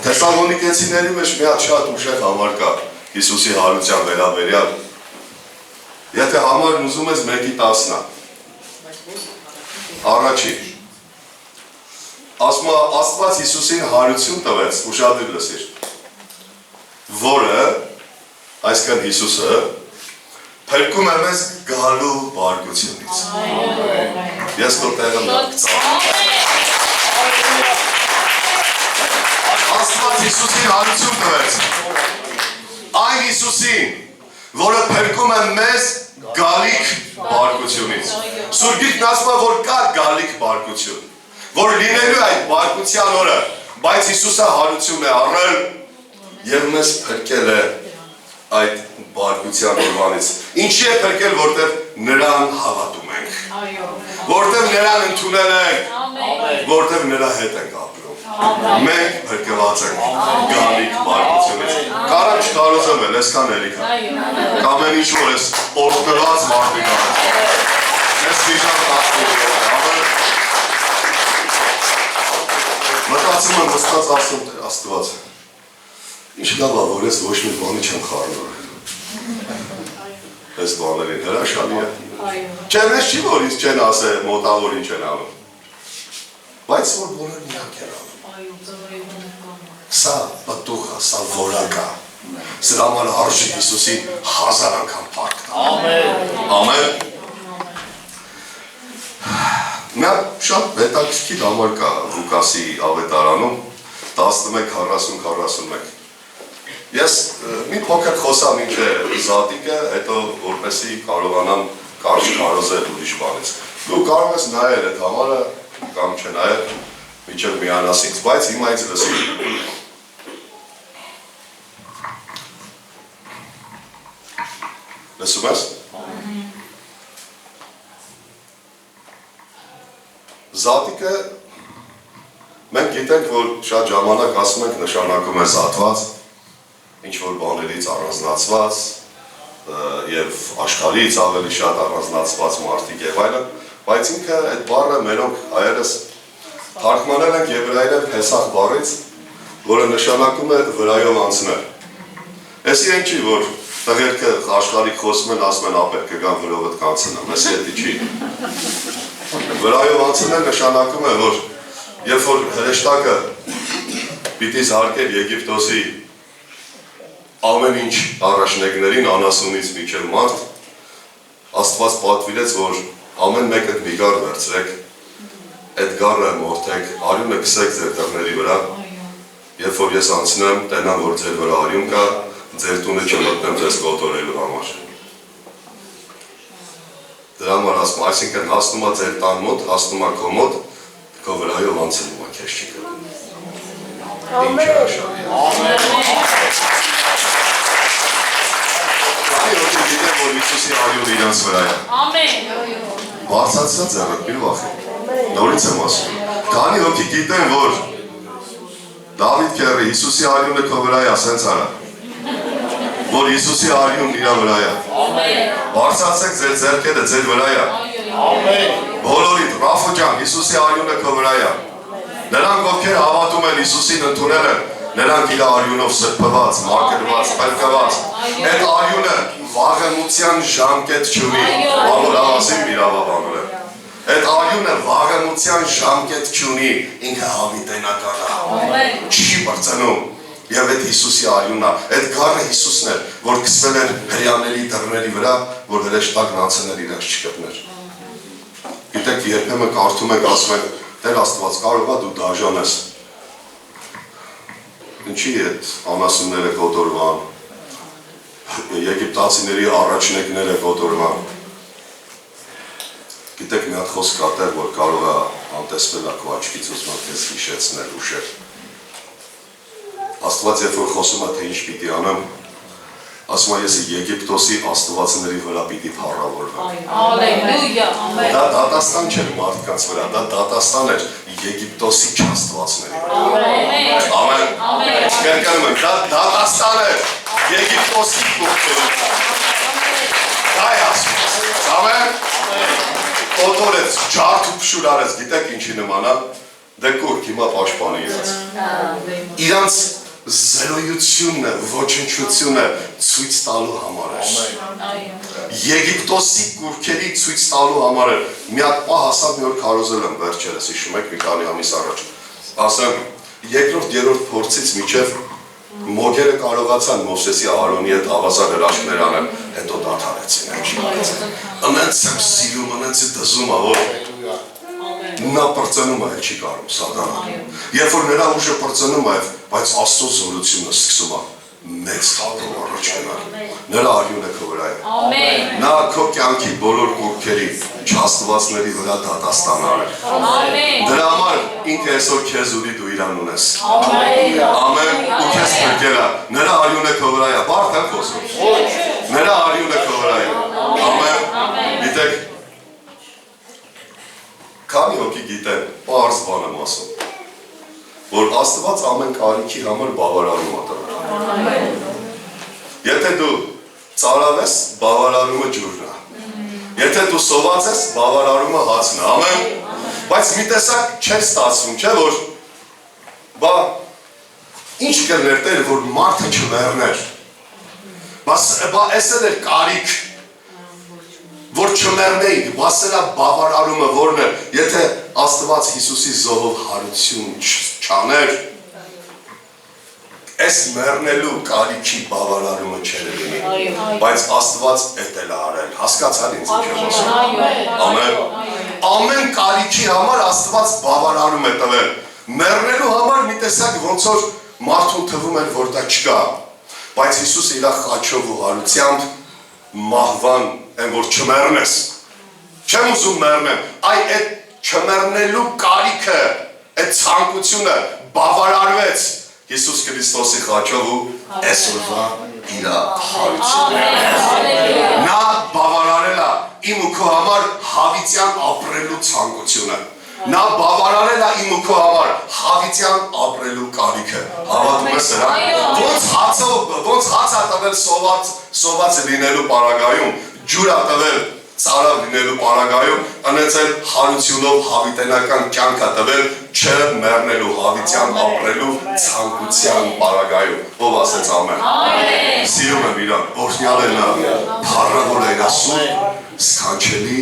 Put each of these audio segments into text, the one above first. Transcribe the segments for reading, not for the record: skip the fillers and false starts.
Թեսաղոնիկեցիների մեջ մի հատ շատ ուժեղ համար կա Հիսուսի հարության վերաբերյալ։ Եթե համարն ուզում ես 1:10-ն է։ Առաջին։ Ասում է Աստված Հիսուսին հարություն տվեց, ուշադիր լսիր։ Որը, այսքան Հիսուսը, փրկում է մեզ գալու բարկությունից։ Ես քո տեղը Աստված Հիսուսին հարություն տվեց։ Այն Հիսուսին, որը փրկում է մեզ գալիք բարկությունից։ Սուրբ Գիրքն ասում է, որ կա գալիք բարկություն, որ լինելու է այդ բարկության օրը, բայց Հիսուսը հարություն է առել եւ մեզ փրկել է այդ բարկության օրվանից։ Ինչի է փրկել, որտեղ նրան հավատում ենք։ Որտեղ նրան ընդունել ենք, որտեղ նրա հետ ենք ապրում։ Մենք փրկված ենք գալիք բարկությունից։ Կարամ չկարողեմ էլ, այսքան էլիք է։ Կամ են ինչ որ ես օրդրված մարդիկ արած։ Ես վիժան 10 մտածում եմ վստահ ասում Աստված։ Ինչ լավ է, որ ես ոչ մի բանի չեմ խառնուրել։ Այս բաներին հրաշալի է։ Չեն ես չի, որ ինձ չեն ասել մոտավոր ինչ են անում։ Բայց որ բոլոր միակ են անում։ Սա պտուղ է, սա որակ է։ Սրա համար արժի Հիսուսին 1000 անգամ փառք տալ։ Ամեն։ Նա շատ հետաքրքիր համար կա Լուկասի ավետարանում 11:40-41։ Ես մի փոքր խոսամ ինչ է զատիկը, հետո որպեսի կարողանամ կարճ քարոզել ուրիշ բանից։ Դու կարող ես նայել այդ համարը կամ չնայել մինչև միանաս ինձ, բայց հիմա ինձ լսի։ Լսում ես։ Զատիկը մենք գիտենք, որ շատ ժամանակ ասում ենք նշանակում է զատված, ինչ-որ բաներից առանձնացված և աշխարհից ավելի շատ առանձնացված մարդիկ և այլն, բայց ինքը այդ բառը մերոնք հայերս թարգմանել ենք եբրայերեն Փեսախ բառից, որը նշանակում է վրայով անցնել։ Ես իրենք չի, որ տղերքը աշխարհիկ խոսում են, ասում են ապեր կգան վրովդ կանցնեմ, ես հետի չի։ Վրայով անցնել նշանակում է, որ երբ որ հրեշտակը պիտի զարկեր Եգիպտոսի ամեն ինչ առաջնեկներին անասունից մինչև մարդ, Աստված պատվիրեց, որ ամեն մեկը մի գար վերցրեք, այդ գարը մորթեք, արյունը քսեք ձեր տեղների վրա, երբ որ ես անցնեմ, տենամ, որ ձեր վրա արյուն կա, ձեր տունը չմտնեմ ձեզ կոտորելու համար։ Դրա համար ասում, այսինքն հասնում է ձեր տան մոտ, հասնում է քո մոտ, քո վրայով անցնում է, քեզ չի կրում։ Ինչ է հաշալի է։ Քանի ոգի գիտեմ, որ Հիսուսի արյունը իրանց վրա է։ Բարձրացրած ձեռդ, մի վախի։ Նորից եմ ասում։ Քանի ոգի գիտեմ, որ Դավիթ քեռը Հիսուսի արյունը քո վրա է, ասենց արա։ Որ Հիսուսի արյունն իր վրա է։ Բարձրացեք ձեր ձեռքերը, ձեր վրա է։ Բոլորիդ, Ռաֆո ջան, Հիսուսի արյունը քո վրա է։ Նրանք, ովքեր հավատում են Հիսուսին ընդունել են, նրանք իր արյունով սրբված, մաքրված, փրկված։ Այդ արյունը վաղեմության ժամկետ չունի, որ ավազին իրավաբանել է։ Այդ արյունը վաղեմության ժամկետ չունի, ինքը հավիտենական է։ Չի բրծնում։ Եվ այդ Հիսուսի արյունն է, այդ գառը Հիսուսն է, որ քսվել էր հրեաների դռների վրա, որ հրեշտակն անցնել իրենց չգտներ։ Գիտեք, երբեմն կարդում ենք, ասում ենք, Տեր Աստված, կարող է դու դաժան ես։ Ինչի այդ անասունները կոտորվան, եգիպտացիների առաջնեկները կոտորվան։ Գիտեք, մի հատ խոսք կա տեղ, որ կարող է անտեսվել ակու աչքից ուզում քեզ հիշեցնել ուշեր։ Աստված երբ որ խոսում է, թե ինչ պիտի անեմ, ասում է, ես Եգիպտոսի աստվածների վրա պիտի փառավորվեմ։ Ալելույա, ամեն։ Դա դատաստան չէր մարդկանց վրա, դա դատաստան էր Եգիպտոսի չաստվածների վրա։ Ամեն։ Կրկնում եմ, դա դատաստան էր Եգիպտոսի կողքերով։ Դա է փշուր արեց, գիտեք ինչի նման է, դե կուրք հիմա պաշտպանի իրաց։ Իրանց զրոյությունը, ոչնչությունը ցույց տալու համար էր։ Եգիպտոսի կուրքերի ցույց տալու համար էր։ Մի հատ պահ հասավ մի օր քարոզել եմ վերջերս, հիշում եք մի քանի ամիս առաջ։ Ասեմ, երկրորդ, երրորդ փորձից միջև մոգերը կարողացան Մովսեսի Ահարոնի հետ հավասար հրաշքներ անել, հետո դադարեցին։ Անենց եմ սիրում, անենց է դզում, որ նա պրծնում է, չի կարում, սատանան։ Երբ որ նրա ուժը պրծնում է, բայց Աստծո զորությունը սկսում է մեծ թափով առաջ գնալ։ Նրա արյունը քո վրա է։ Նա քո կյանքի բոլոր կուրքերի չաստվածների վրա դատաստան արել։ Դրա համար ինքը այսօր քեզ ուղի դու իրան ունես։ Ամեն ու քեզ փրկել է։ Նրա արյունը քո վրա է։ Բարդ եմ խոսում։ Նրա արյունը քո վրա է։ Ամեն։ Գիտեք, քանի հոգի գիտեն, պարզ բան եմ ասում, որ Աստված ամեն կարիքի համար բավարարում է տվել։ Եթե դու ծարավ ես, բավարարումը ջուրն է։ Եթե դու սոված ես, բավարարումը հացն է, ամեն։ Բայց մի տեսակ չէր ստացվում, չէ՞ որ բա ինչ կլներ տեր, որ մարդը չմեռներ։ Բա էս էր կարիք, որ չմեռնեին, բա սրա բավարարումը որն է, եթե Աստված Հիսուսի զոհով հարություն չաներ, այս մեռնելու կարիքի բավարարումը չէր լինի, բայց Աստված էդ էլ արել, հասկացալ ինձ ինչ եմ ասում։ Ամեն։ Ամեն կարիքի համար Աստված բավարարում է տվել։ Մեռնելու համար մի տեսակ ոնց որ մարդուն թվում էր, որ դա չկա, բայց Հիսուսը իր խաչով ու հարությամբ մահվան են, որ չմեռնես։ Չեմ ուզում մեռնեմ, այդ չմեռնելու կարիքը, այդ ցանկությունը բավարարվեց Հիսուս Քրիստոսի խաչով ու այսօրվա իր հարությունը։ Նա բավարարել է իմ ու քո համար հավիտյան ապրելու ցանկությունը։ Նա բավարարել է իմ ու քո համար հավիտյան ապրելու կարիքը։ Հավատում ես սրա։ Ոնց հաց է տվել սոված լինելու պարագայում, ջուր է տվել ծարավ լինելու պարագայում, անենց էլ հարությունով հավիտենական կյանք է տվել չմեռնելու, հավիտյան ապրելու ցանկության պարագայում։ Ով ասեց ամեն։ Սիրում եմ իրան, օրհնյալ է նա, փառավոր է իր սուրբ, սքանչելի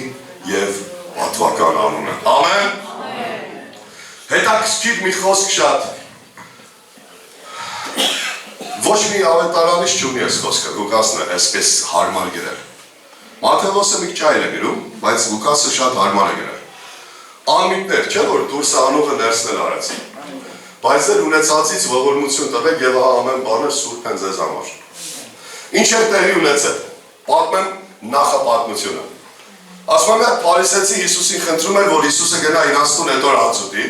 եւ պատվական անունը։ Ամեն։ Հետաքրքիր մի խոսք շատ։ Ոչ մի ավետարանից չունի այս խոսքը, Լուկասն է այսպես հարմար գրել։ Մատթեոսը մի քիչ այլ է գրում, բայց Լուկասը շատ հարմար է գրել։ Անմիտներ, չէ՞ որ դուրսը անողը ներսնել արեց։ Բայց դեռ ունեցածից ողորմություն տվեք եւ ամեն բանը սուրբ են ձեզ համար։ Ինչ է տեղի ունեցել։ Պատմեմ նախապատմությունը։ Ասում եմ, փարիսեցի Հիսուսին խնդրում էր, որ Հիսուսը գնա իրանց տուն հետո հացուտի։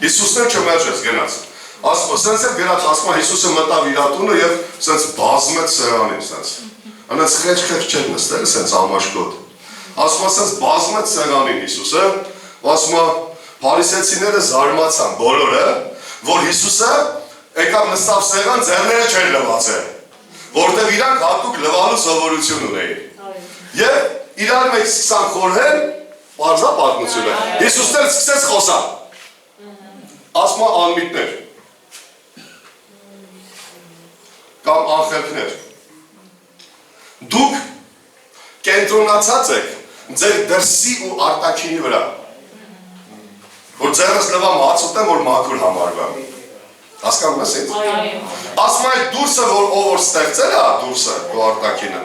Հիսուսն էլ չմերժեց, գնաց։ Ասում, սենց էլ գնաց, ասում Հիսուսը մտավ իր տունը եւ սենց բազմեց սեղանին, սենց։ Անց խեչ չէր նստել, սենց ամաշկոտ։ Ասում սենց բազմեց սեղանին Հիսուսը, ասում փարիսեցիները զարմացան բոլորը, որ Հիսուսը եկավ նստավ սեղան, ձեռները չէր լվացել, որտեղ իրանք հատուկ լվալու սովորություն ունեին։ Եվ իրար մեջ սկսան խորհել, բարձա պատմությունը։ Հիսուսն էլ սկսեց խոսալ։ Ասում անմիտներ կամ անխելքներ։ Դուք կենտրոնացած եք ձեր դրսի ու արտաքինի վրա, որ ձեռս լվամ հացուտեմ, որ մաքուր համարվեմ։ Հասկանում ես ինձ։ Ասում այդ դուրսը, որ ով որ ստեղծել է, դուրսը ու արտաքինը,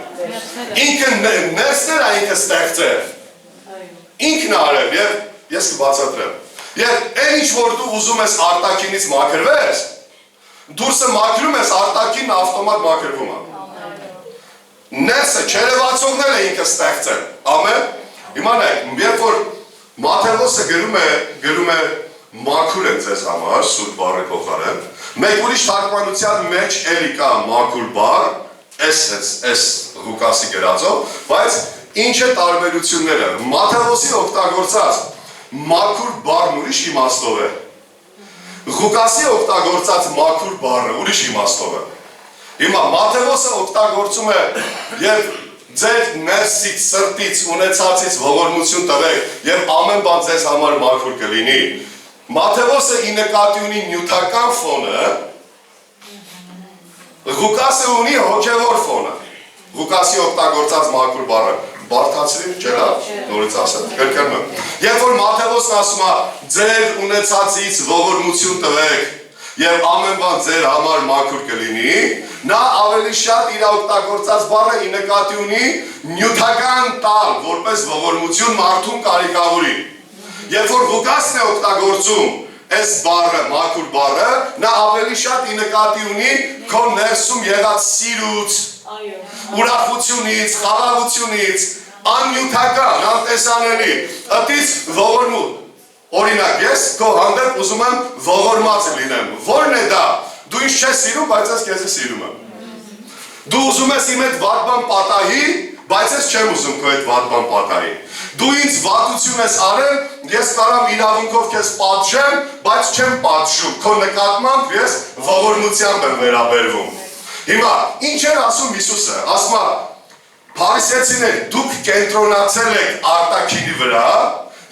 ինքը ներսներ է ինքը ստեղծել, ինքն արել եւ ես կբացատրեմ։ Եվ այն ինչ որ դու ուզում ես արտաքինից մաքրվես, դուրսը մաքրում ես, արտաքինն ավտոմատ մաքրվում է։ Ներսը չերևացողներ է ինքը ստեղծել։ Ամեն։ Իմանայք, երբ որ Մատթեոսը գրում է մաքուր են ձեզ համար, սուրբ բառի փոխարեն, մեկ ուրիշ թարգմանության մեջ էլի կա մաքուր բառ, այս Լուկասի գրածով, բայց ինչ է տարբերությունները։ Մատթեոսի օգտագործած մաքուր բառն ուրիշ իմաստով է։ Լուկասի օգտագործած մաքուր բառը ուրիշ իմաստով է։ Հիմա Մատթեոսը օգտագործում է եւ ձեր ներսից, սրտից, ունեցածից ողորմություն տվեք եւ ամեն բան ձեզ համար մաքուր կլինի։ Մատթեոսը ի նկատի ունի նյութական ֆոնը, Ղուկասը ունի հոգևոր ֆոնը։ Ղուկասի օգտագործած մաքուր բառը բարդացրի, չէ՞ լավ, նորից ասեմ, կրկնում եմ։ Երբ որ Մատթեոսն ասում է ձեր ունեցածից ողորմություն տվեք եւ ամեն բան ձեր համար մաքուր կլինի, նա ավելի շատ իր օգտագործած բառը ի նկատի ունի նյութական տալ, որպես ողորմություն մարդուն կարիքավորի։ Երբ որ Ղուկասն է օգտագործում այս բառը, մաքուր բառը, նա ավելի շատ ի նկատի ունի քո ներսում եղած սիրուց, ուրախությունից, խաղաղությունից, աննյութական, անտեսանելի, ըտից ողորմություն։ Օրինակ, ես քո հանդեպ ուզում եմ ողորմած լինեմ։ Ո՞րն է դա։ Դու ինձ չես սիրում, բայց ես քեզ սիրում եմ։ Դու ուզում ես իմ հետ վատ բան պատահի, բայց ես չեմ ուզում քո հետ վատ բան պատահի։ Դու ինձ վատություն ես արել, ես կարամ իրավունքով քեզ պատժեմ, բայց չեմ պատժում։ Քո նկատմամբ ես ողորմությամբ եմ վերաբերվում։ Հիմա ինչ էր ասում Հիսուսը։ Ասում է, փարիսեցիներ, դուք կենտրոնացել եք արտաքինի վրա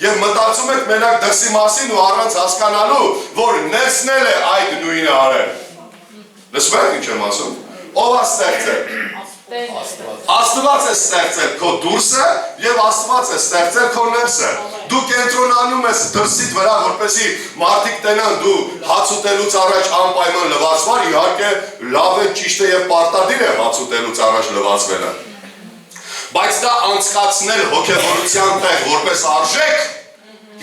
եւ մտածում եք մենակ դրսի մասին ու առանց հասկանալու, որ ներսն էլ է այդ նույնը արել։ Լսում եք ինչ եմ ասում։ Ով է ստեղծել։ Աստված է ստեղծել քո դուրսը եւ Աստված է ստեղծել քո ներսը։ Դու կենտրոնանում ես դրսիդ վրա, որպեսզի մարդիկ տենան դու հաց ուտելուց առաջ անպայման լվացվար, իհարկե լավ է, ճիշտ է եւ պարտադիր է հաց ուտելուց առաջ լվացվելը։ Բայց դա անցկացնել հոգևորության տեղ որպես արժեք,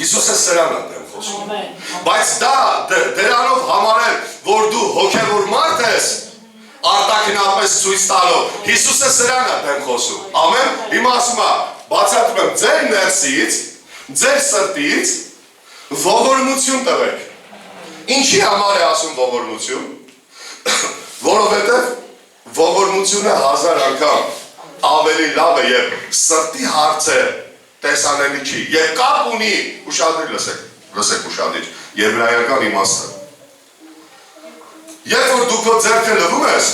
Հիսուսը սրան է դեմ խոսում։ Բայց դա դրանով համարել, որ դու հոգևոր մարդ ես, արտաքնապես ցույց տալով, Հիսուսը սրան է դեմ խոսում։ Ամեն։ Հիմա ասում է, բացատրում եմ, ձեր ներսից, ձեր սրտից ողորմություն տվեք։ Ինչի համար է ասում ողորմություն։ Որովհետև ողորմությունը 1000 անգամ ավելի լավ է եւ սրտի հարց է տեսանելի չի եւ կապ ունի ուշադրիր լսեք ուշադրիր եբրայական իմաստը երբ որ դու քո ձեռքը լվում ես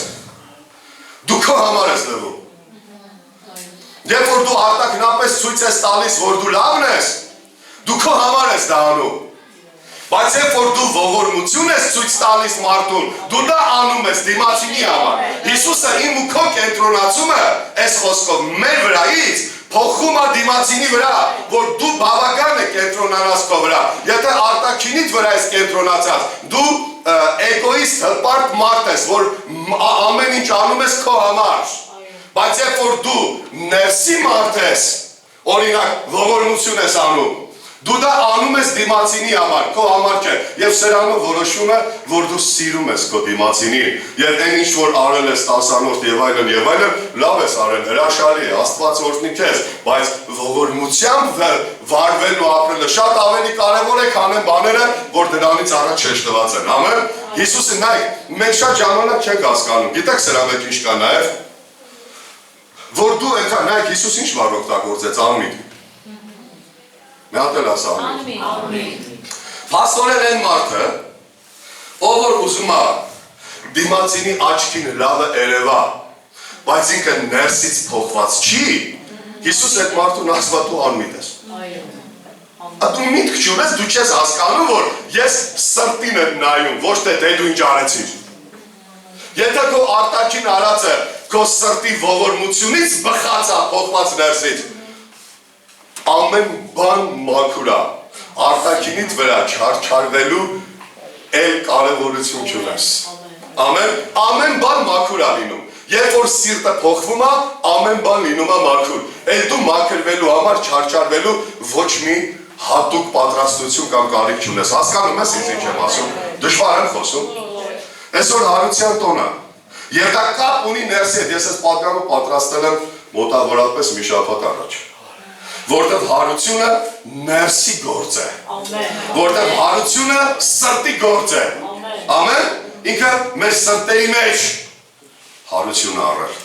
դու քո համար ես լվում երբ որ դու արտաքնապես ցույց ես տալիս որ դու լավն ես դու քո համար ես դա անում բայց երբ որ դու ողորմություն ես ցույց տալիս մարդուն, դու դա անում ես դիմացինի համար։ Հիսուսը իմ ու քո կենտրոնացումը այս խոսքով մեր վրայից փոխում է դիմացինի վրա, որ դու բավական է կենտրոնանաս քո վրա։ Եթե արտաքինիդ վրա ես կենտրոնացած, դու էգոիստ հպարտ մարդ ես, որ ամեն ինչ անում ես քո համար։ Բայց երբ որ դու ներսի մարդ ես, օրինակ ողորմություն ես անում, դու դա անում ես դիմացինի համար, քո համար չէ, եւ սրանով որոշում է, որ դու սիրում ես քո դիմացինին, եւ այն ինչ որ արել ես 10-րդ եւ այլն, լավ ես արել, հրաշալի է, Աստված օրհնի քեզ, բայց ողորմությամբ վարվելն ու ապրելը շատ ավելի կարեւոր է, քան այն բաները, որ դրանից առաջ շեշտված են, ամեն։ Հիսուսը նայեք, մենք շատ ժամանակ չենք հասկանում, գիտեք սրա մեջ ինչ կա նաեւ, որ դու այնքան նայեք Հիսուս ինչ բառ օգտագործեց անմիտ Մի հատ էլ ասա ամին։ Փաստորեն այն մարդը, ով որ ուզում է դիմացինի աչքին լավը երևա, բայց ինքը ներսից փոխված չի, Հիսուս այդ մարդուն ասում է դու անմիտ ես։ Դու միտք չունես, դու չես հասկանում, որ ես սրտին եմ նայում, ոչ թե դե դու ինչ արեցիր։ Եթե քո արտաքին արածը քո սրտի ողորմությունից բխած է, փոխված ներսից ամեն բան մաքուր է, արտաքինիդ վրա չարչարվելու էլ կարևորություն չունես։ Ամեն բան մաքուր է լինում։ Երբ որ սիրտը փոխվում է, ամեն բան լինում է մաքուր։ Էլ դու մաքրվելու համար չարչարվելու ոչ մի հատուկ պատրաստություն կամ կարիք չունես։ Հասկանում ես ինձ ինչ եմ ասում։ Դժվար եմ խոսում։ Այսօր հարության տոն է։ Եվ դա կապ ունի ներսի հետ։ Ես այս պատգամը պատրաստել եմ մոտավորապես մի շաբաթ առաջ։ Որտեղ հարությունը ներսի գործ է։ Որտեղ հարությունը սրտի գործ է։ Ամեն։ Ինքը մեր սրտերի մեջ հարություն առել։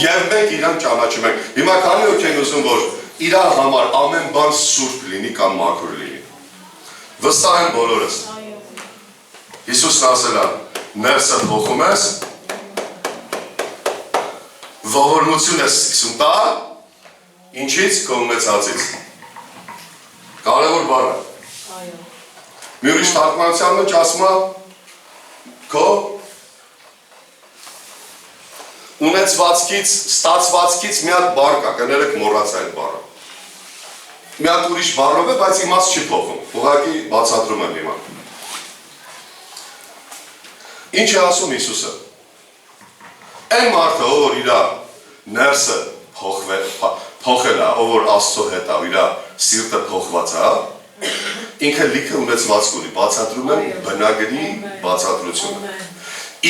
Եվ մենք իրան ճանաչում ենք։ Հիմա քանի օր են ուզում, որ իրար համար ամեն բան սուրբ լինի կամ մաքուր լինի։ Վստահ են բոլորս։ Հիսուսն ասել է, ներսը փոխում ես, ողորմություն ես սկսում տալ, Ինչից քո ունեցածից։ Կարևոր բառ է։ Մի ուրիշ թարգմանության մեջ ասում է քո ունեցվածքից, ստացվածքից մի հատ բառ կա, կներեք մոռացա այդ բառը։ Մի հատ ուրիշ բառով է, բայց իմաստ չի փոխում։ Ուղղակի բացատրում եմ հիմա։ Ինչ է ասում Հիսուսը։ Այն մարդը, ով որ իր ներսը փոխել է, ով որ Աստծո հետ է, իր սիրտը փոխված է, ինքը լիքը ունեցվածք ունի, բացատրում եմ բնագրի բացատրությունը։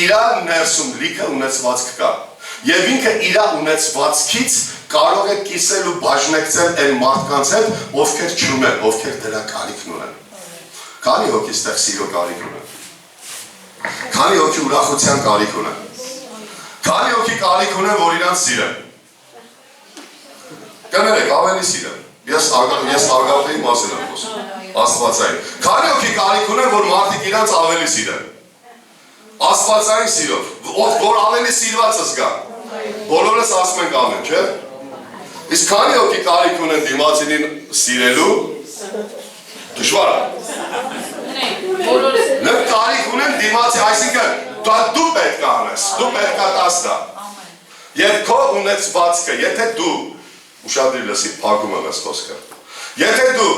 Իր ներսում լիքը ունեցվածք կա, եւ ինքը իր ունեցվածքից կարող է կիսել ու բաժնեկցել այն մարդկանց հետ, ովքեր չունեն, ովքեր դրա կարիքն ունեն։ Քանի հոգի ստեղ սիրո կարիք ունեն։ Քանի հոգի ուրախության կարիք ունեն։ Քանի հոգի կարիք ունեն, որ իրանց սիրեն։ Կներեք, ավելի սիրեն։ Ես արգավեի մասին եմ խոսում, աստվածային։ Քանի հոգի կարիք ունեն, որ մարդիկ իրանց ավելի սիրեն։ Աստվածային սիրով, որ ավելի սիրվածը զգա։ Բոլորս ասում ենք ամեն, չէ՞։ Իսկ քանի հոգի կարիք ունեն դիմացինին սիրելու, դժվար է։ Նույն կարիք ունեն դիմացի, այսինքն դու պետք է անես, դու պետք է տաս դա։ Եվ քո ունեցվածքը, եթե դու, ուշադրի լսի, փակում եմ այս խոսքը, եթե դու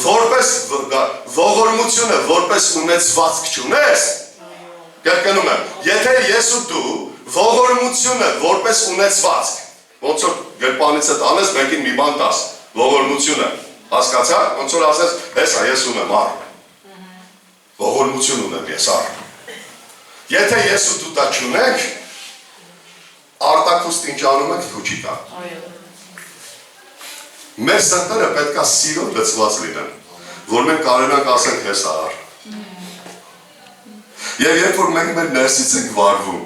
որպես ողորմությունը, որպես ունեցվածք չունես, կրկնում եմ, եթե ես ու դու ողորմությունը որպես ունեցվածք, ոնց որ գրպանից հետ անես, մեկին մի բան տաս, ողորմությունը, հասկացա՞ք, ոնց որ ասես, հեսա ես ունեմ, առ, ողորմություն ունեմ ես, առ, եթե ես ու դու դա չունենք, արտակուստ ինչ անում ենք, թուջի տա։ Մեր սրտերը պետք է սիրով լցված լինեն, որ մենք կարենանք ասենք հեսա առ։ Եվ երբ որ մենք մեր ներսից ենք վարվում,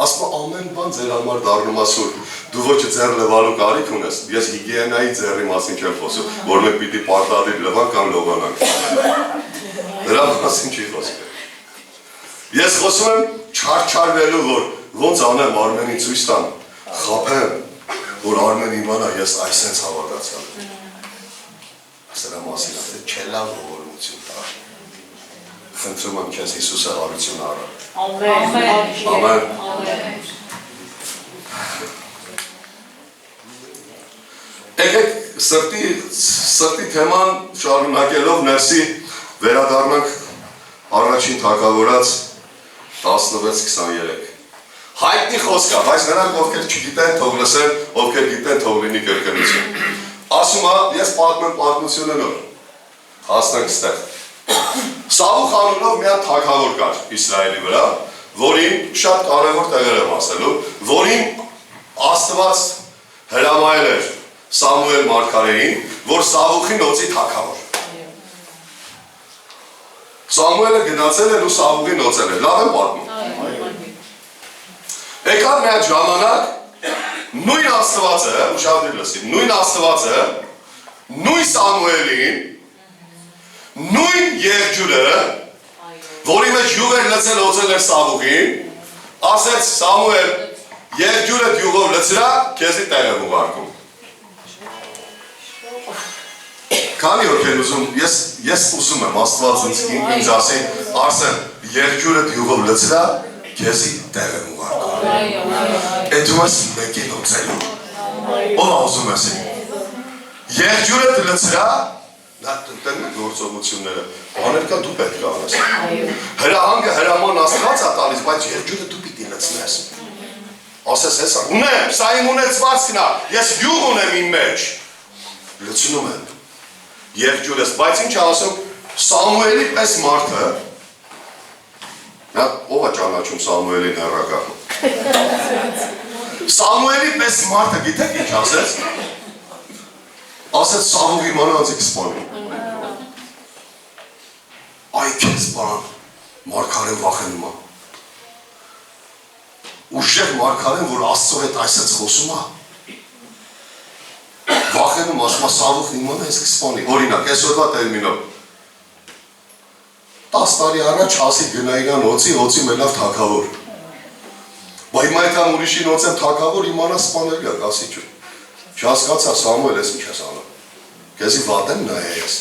ասում ամեն բան ձեր համար դառնում ասուր, դու ոչ ձեռ լվալու կարիք ունես, ես հիգիենայի ձեռի մասին չեմ խոսում, որ մենք պիտի պարտադիր լվանք կամ լողանանք։ Դրա մասին չի խոսքը։ Ես խոսում եմ չարչարվելու, որ ոնց անեմ Արմենին ցույց տամ, խաբեմ, որ Արմեն իմանա ես այսենց հավատացյալ եմ։ Սրա մասին ասել չելավ ողորմություն տա։ Խնդրում եմ քեզ Հիսուսը հարություն արա։ Ամեն։ Եկեք սրտի թեման շարունակելով ներսի վերադառնանք առաջին թագավորած 16-23։ Հայտնի խոսք է, բայց նրանք ովքեր չգիտեն, թող լսեն, ովքեր գիտեն, թող լինի կրկնություն։ Ասում է, ես պատմեմ պատմությունը նոր։ Հասնենք ստեղ։ Սավուխ անունով մի հատ թագավոր կար Իսրայելի վրա, որին շատ կարևոր տեղեր եմ ասելու, որին Աստված հրամայել էր Սամուել մարգարեին, որ Սավուխին օծի թագավոր։ Սամուելը գնացել էր ու Սավուխին օծել էր, լավ եմ պատմում։ Եկավ մի հատ ժամանակ նույն Աստվածը, ուշադրի լսի, նույն Աստվածը, նույն Սամուելին, նույն երկջուրը, որի մեջ յուղ էր լցել օծել էր Սավուխին, ասեց Սամուել, երկջուրը յուղով լցրա, քեզի տեղ եմ ուղարկում։ Քանի օր են ուզում, ես ուզում եմ Աստված ինձ ասի, Արսեն, երկջուրը յուղով լցրա, քեզի տեղ եմ ուղարկում։ Էդու ես մեկին օծելու։ Ով ուզում ես իմ։ Երկջուրը լցրա, նա տնտեն գործողությունները, բաներ կա դու պետք է անես։ Հրահանգը հրաման Աստված է տալիս, բայց երկջուրը դու պիտի լցնես։ Ասես հեսա, ունեմ, սա իմ ունեցվածքն է, ես յուղ ունեմ իմ մեջ։ Լցնում եմ երկջուրս, բայց ինչ ասում, Սամուելի պես մարդը, նա ով է ճանաչում Սամուելին հեռակա։ Սամուելի պես մարդը գիտեք ինչ ասեց, ասեց Սավուխի մանանձիկ սպանի։ Այ քեզ բան, մարգարեն վախենում է։ Ուժեղ մարգարեն, որ Աստծո հետ այսպես խոսում է։ Վախենում ասում է Սավուխն իմանա ես կսպանի, օրինակ, այսօրվա տերմինով 10 տարի առաջ ասի գնայինան օծի մելավ թագավոր։ Բայց հիմա եթե ուրիշին օծեմ թագավոր իմանա սպանել է, ասի չու։ Չհասկացա Սամուել, ես ինչ ես անում։ Քեզի վատ եմ նայ ես։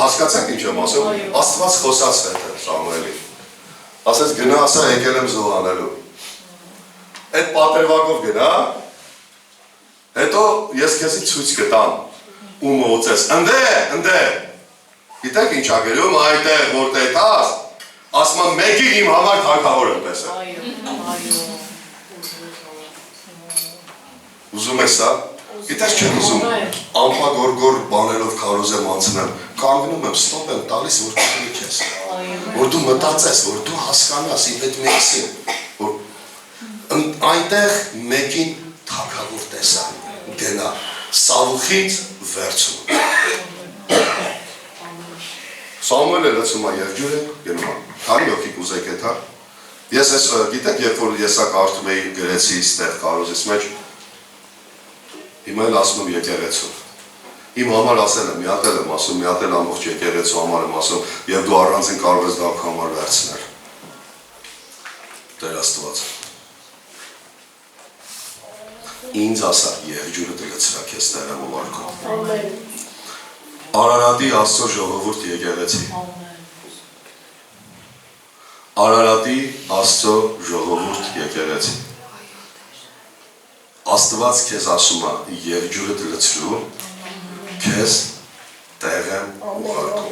Հասկացաք ինչ եմ ասում։ Աստված խոսած է Սամուելի։ Ասեց գնա ասա եկել եմ զոհ անելու։ Այդ պատերվակով գնա։ Հետո ես քեզի ցույց կտամ ու մոծես։ Ընդ Գիտեք ինչ ա գրում այդտեղ որտեղ տաս։ Ասում եմ մեկին իմ համար թագավոր եմ տեսել։ Ուզում ես սա։ Գիտես չեմ ուզում ամպագորգոր բաներով քարոզ եմ անցնեմ, կանգնում եմ, ստոպ եմ տալիս, որ դու քեզ, որ դու մտածես, որ դու հասկանաս իմ հետ մեկսին, որ այնտեղ մեկին թագավոր տեսա, գնա, Սավուխից վերցում։ Սամուելը լցում է եղջյուրը, գնում է, քանի ոգի կուզեք էթա։ Ես ես գիտեք, երբ որ եսա կարդում էի գրեցի ստեղ քարոզից մեջ, հիմա էլ ասում եմ եկեղեցու։ Իմ համար ասել եմ, մի հատ եմ ասում, մի հատ ամբողջ եկեղեցու համար եմ ասում, եւ դու առանձին կարող ես դա համար վերցնել։ Տեր Աստված։ Ինձ ասա, եղջյուրը դրեցրա քեզ տերեմ ուղարկում։ Ամեն։ Արարատի Աստծո ժողովուրդ եկեղեցի։ Արարատի Աստծո ժողովուրդ եկեղեցի։ Աստված քեզ ասում է, եղջյուրը դրեցրու, քեզ տեղ եմ ուղարկում։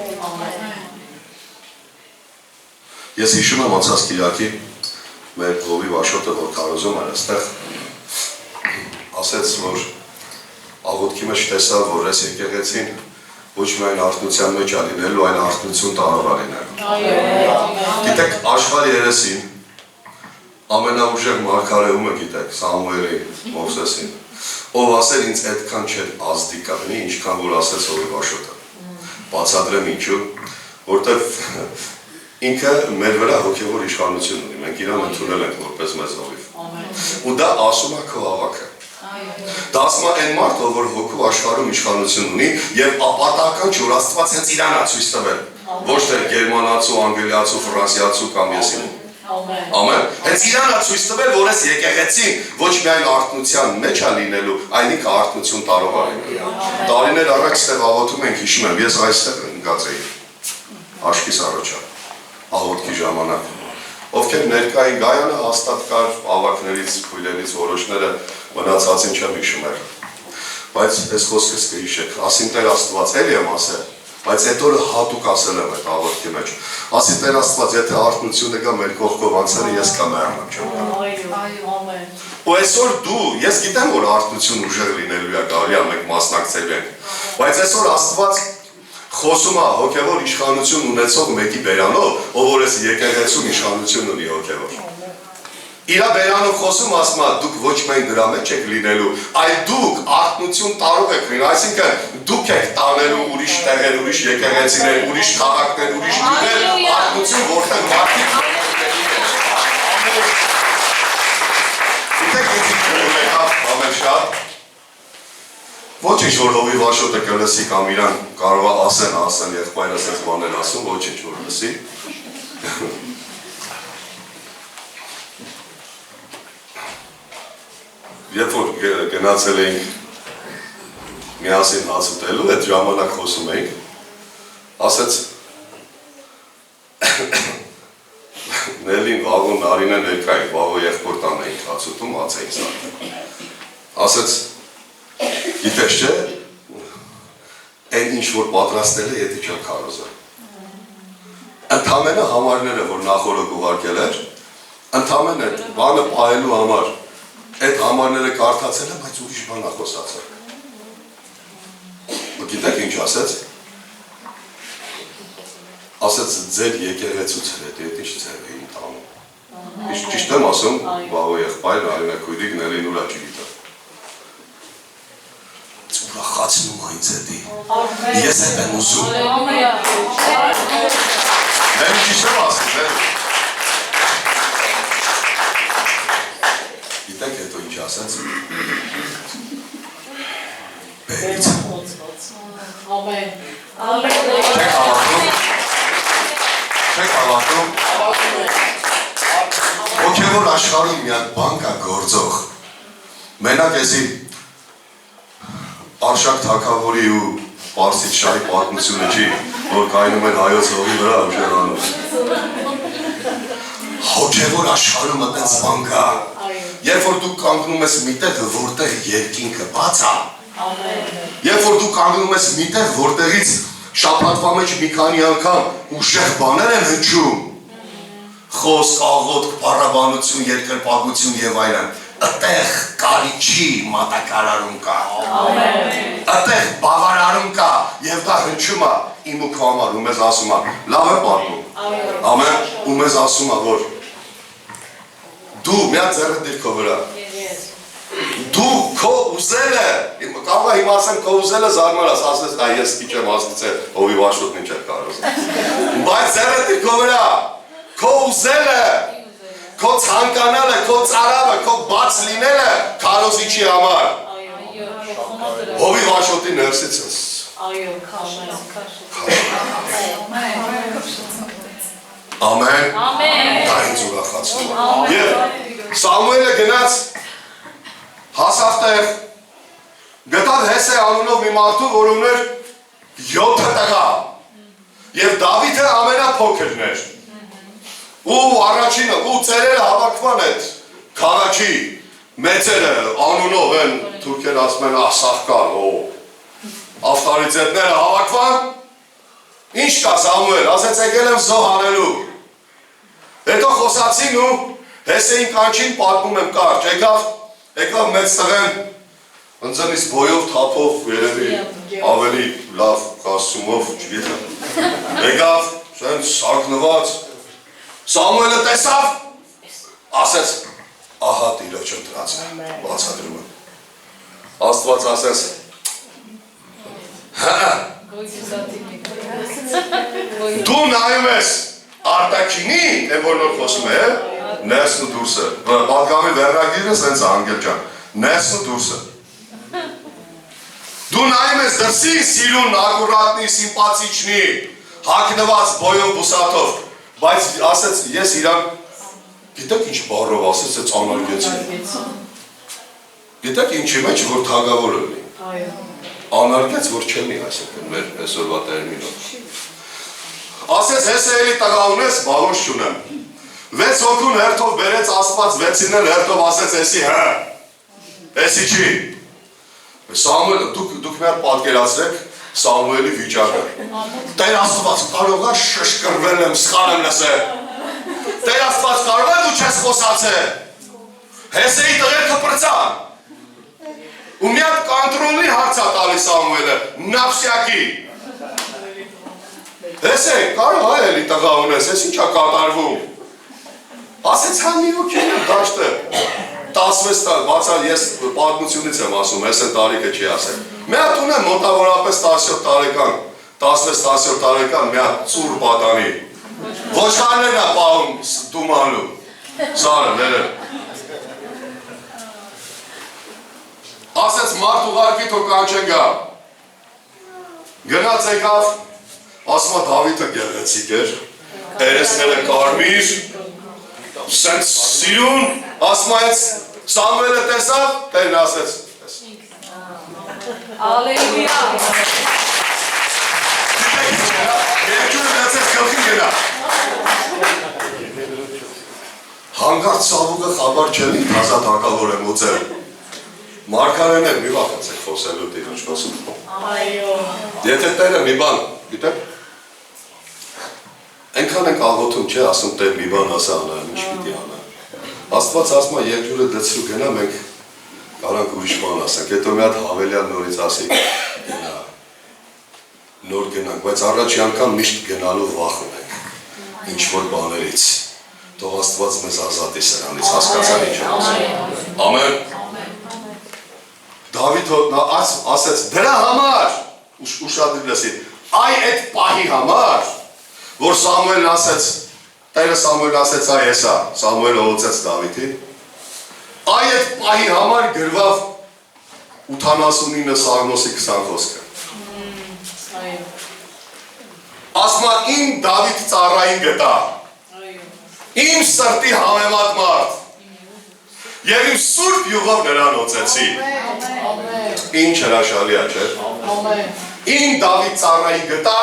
Ես հիշում եմ անցած կիրակի, մեր Հովի Վաշոտը, որ քարոզում էր այստեղ, ասեց, որ աղոթքի մեջ տեսավ, որ այս եկեղեցին ոչ միայն արթնության մեջ է լինելու, այլ արթնություն տարող է լինելու։ Գիտեք, աշխարհի երեսին ամենաուժեղ մարգարեումը գիտեք, Սամուելի, Մովսեսին, ով ասել ինձ այդքան չէր ազդի կլինի, ինչքան որ ասեց Հովի Վաշոտը։ Բացատրեմ ինչու, որտեղ ինքը մեր վրա հոգևոր իշխանություն ունի, մենք իրան ընդունել ենք որպես մեզ հովիվ։ Ու դա ասում է քո հավաքը։ Դա ասում է այն մարդը, որ հոգու աշխարհում իշխանություն ունի եւ ապատական չէ, որ Աստված հենց իրան է ցույց տվել, ոչ թե գերմանացու, անգլիացու, ֆրանսիացու կամ եսին։ Ամեն։ Հենց իրան է ցույց տվել, որ այս եկեղեցին ոչ միայն արթնության մեջ է լինելու, այլ ինքը արթնություն տարող է լինելու։ Տարիներ առաջ ստեղ աղոթում ենք, հիշում եմ, ես այստեղ ընկած էի։ Աշկիս առաջ աղոթքի ժամանակ։ Ովքեր ներկա էին Գայանը հաստատ կար ավակներից, քույրերից որոշները մնացածին չեմ հիշում էր։ Բայց այս խոսքս կհիշեք, ասին Տեր Աստված, էլի եմ ասել, բայց այդ օրը հատուկ ասել եմ այդ աղոթքի մեջ։ Ասի Տեր Աստված, եթե արթնությունը գա մեր կողքով անցնի, ես կմեռնեմ, չեմ գա։ Ամեն։ Ու այսօր դու, ես գիտեմ, որ արթնություն ուժեղ լինելու է, կարելի է մենք մասնակցել ենք, բայց այսօր Աստված խոսում է հոգևոր իշխանություն ունեցող մեկի բերանով, ով որ այս եկեղեցում իշխանություն ունի հոգևոր։ Իրա բերանով խոսում ասում է, դուք ոչ միայն դրա մեջ եք լինելու, այլ դուք արթնություն տարող եք լինել, այսինքն դուք եք տանելու ուրիշ տեղեր, ուրիշ եկեղեցիներ, ուրիշ քաղաքներ, ուրիշ գյուղեր, արթնություն, որտեղ մարդիկ ոչինչ որ Հովի Վաշոտը կլսի կամ իրան կարող է ասեն եղբայրը ասես բաներ ասում, ոչինչ որ լսի։ Երբ որ գնացել էինք միասին հաց ուտելու, այդ ժամանակ խոսում էինք, ասեց Նելին վաղոն Նարինը ներկա էինք, վաղո եղբոր տան էինք հաց ուտում, հաց էինք սարքում։ Ասեց գիտես չէ, այն ինչ որ պատրաստել է, եթե չեմ քարոզը։ Ընդամենը համարները, որ նախորդ ուղարկել էր, ընդամենը բանը պահելու համար, այդ համարները կարդացել եմ, բայց ուրիշ բան է խոսացել։ Գիտեք ինչ ասեց։ Ասեց ձեր եկեղեցուց հետ, այդ ինչ ձև էին տանում։ Ճիշտ եմ ասում, վաղո եղբայր, Արինա քույրիկ, Նելին ուրա չգիտեմ։ Ուրախացնում է ինձ հետի, ես հետ եմ ուզում։ Նելին ճիշտ եմ ասում, Գիտեք հետո ինչ ասեց։ Բերից։ Չեք հավատում։ Հոգևոր աշխարհում մի հատ բան կա գործող։ Մենակ էսի Արշակ թագավորի ու Պարսից շահի պատմությունը չի, որ կայնում են հայոց հողի վրա ուժեղանում։ Հոգևոր աշխարհում այդպես բան կա։ Երբ որ դու կանգնում ես միտեղ, որտեղ երկինքը բաց է։ Երբ որ դու կանգնում ես միտեղ, որտեղից շաբաթվա մեջ մի քանի անգամ ուժեղ բաներ են հնչում, խոսք, աղոթք, փառաբանություն, երկրպագություն եւ այլն, այդտեղ կարիքի մատակարարում կա։ Այդտեղ բավարարում կա եւ դա հնչում է իմ ու քո համար, ու մեզ ասում է, լավ է պատմում։ Ամեն, ու մեզ ասում է, որ դու մի հատ ձեռը դիր քո վրա։ Դու քո ուզելը, կարող է հիմա ասեմ քո ուզելը զարմանաս, ասես այ ես քիչ եմ հասկացել, հովի վաշոտն ինչ է կարող։ Բայց ձեռը դիր քո վրա, քո ուզելը, քո ցանկանալը, քո ծարավը, քո բաց լինելը քարոզիչի համար։ Հովի վաշոտի ներսից ես։ Ամեն։ Դա ինձ ուրախացնում է։ Եվ Սամուելը գնաց հասավ տեղ, գտավ Հեսե անունով մի մարդու, որ ուներ 7 տղա։ Եվ Դավիթը ամենափոքրն էր։ Ու առաջինը, ու ծերերը հավաքման այդ քաղաքի մեծերը անունով են, թուրքեր ասում են ասախկան, ավտարիցետները հավաքvan, ինչ կա Սամուել, ասեց եկել եմ զոհ անելու։ Հետո խոսացին ու Հեսեին կանչին պատմում եմ կարճ, եկավ մեծ տղեն, ընձնից բոյով, թափով, երևի ավելի լավ կասումով, չգիտեմ։ Եկավ, շեն սակնված, Սամուելը տեսավ, ասեց, ահա Տիրոջ ընտրածը, բացադրում եմ։ Աստված ասեց, դու նայում ես արտաքինի, թե որ նոր խոսում է, ներսն ու դուրսը, պատգամի վերնագիրը սենց անգել ճան, ներսն ու դուրսը։ Դու նայում ես դրսի սիրուն, ակուրատնի, սիմպացիչնի, հակնված բոյով բուսատով, բայց ասեց, ես իրան, գիտեք ինչ բարով ասեց, է ծանարգեցի։ Գիտեք ինչի մեջ, որ թագավորը լինի։ Անարգեց, որ չելնի այսօքն, մեր այսօրվա տերմինով։ Ասեց, հեսը էլի տղա ունես, բաղոս չունեմ։ 6 հոգուն հերթով բերեց Աստված, 6-ին էլ հերթով ասեց, էսի հը, էսի չի։ Սամուել, դուք մեր պատկերացրեք Սամուելի վիճակը։ Տեր Աստված, կարող է շշկրվել եմ, սխալ եմ լսել։ Տեր Աստված, կարող է դու չես խոսացել։ Հեսեի տղերքը պրծան։ Ու մի հատ կանտրոլի հարց է տալի Սամուելը, նավսյակի։ Հեսե, կարող է էլի տղա ունես, ես ինչ է կատարվում։ Ասեց հա մի ոքին եմ դաշտը, 16 տար, բացա ես պատմությունից եմ ասում, ես են տարիքը չի ասել։ Մի հատ ունեմ մոտավորապես 17 տարեկան, 16-17 տարեկան, մի հատ ծուր պատանի։ Ոչխարներն է պահում դումանու, սարը, ները։ Ասեց մարդ ուղարկի թող կանչեն գա։ Գնաց եկավ, ասում է Դավիթը գեղեցիկ էր, երեսները կարմիր, սենց սիրուն, ասում է Սամուելը տեսավ, տերն ասեց։ Ալելույա։ Երկյուրը նացեց կլխին գնա։ Հանգարդ Սավուկը խաբար չելի, հազատ հակավոր եմ ուծել։ Մարգարեն եմ մի վախացեք խոսելու Տիրոջ խոսում։ Եթե տերը մի բան, գիտեք, այնքան ենք աղոթում չէ, ասում տեր մի բան ասա անա, ինչ պիտի անա։ Աստված ասում է երկյուրը դծրու գնա, մենք կարանք ուրիշ բան ասենք, հետո մի հատ հավելյալ նորից ասի, գնա, նոր գնանք, բայց առաջի անգամ միշտ գնալու վախ ունենք, ինչ-որ բաներից, թող Աստված մեզ ազատի սրանից, հասկացան ինչ եմ ասում։ Ամեն։ Դավիթը ասեց, դրա համար, ուշադրի լսի, այ այդ պահի համար, որ Սամուելն ասեց, տերը Սամուելն ասեց այ հեսա, Սամուելը հոցեց Դավիթի, այ այդ պահի համար գրվավ 89 Սաղմոսի 20 խոսքը։ Ասմա իմ Դավիթ ծառային գտա, իմ սրտի համեմատ մարդ, և իմ սուրբ յուղով նրան հոցեցի։ Ինչ հրաշալի է, չէ՞։ Իմ Դավիթ ծառայի գտա